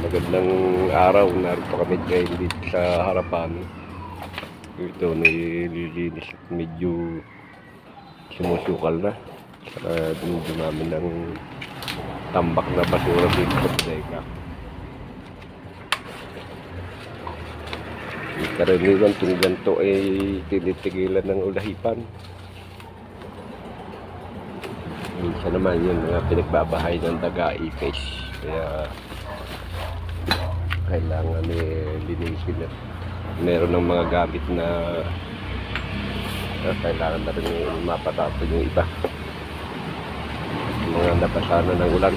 Magandang araw, narito kami ngayon dito sa harapan. Ito, nililinis at medyo sumusukal na. Dumudum namin ng tambak na basura dito sa bodega. Karaniwan itong ganito ay tinitigilan ng ulahipan. Minsan naman yun mga pinagbabahay ng taga-ipis. Kaya kailangan linisin na. Meron ng mga gamit na kailangan na rin mapatapon yung iba. Mga nabasa na ng ulan.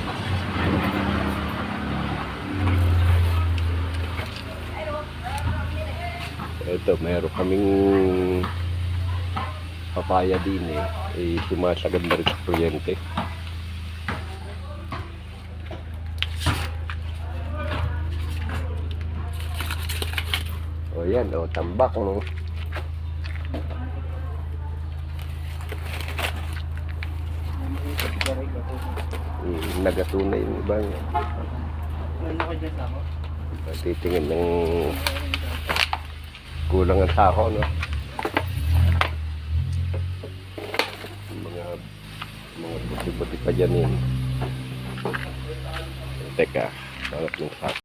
Ito, meron kaming papaya din sumasagad na rin sa kuryente. O yan, tambak no. Nagatunay yung ibang titingin ng kulang ang sako no. Mga buti-buti pa dyan yun. Teka, sarap ng sako.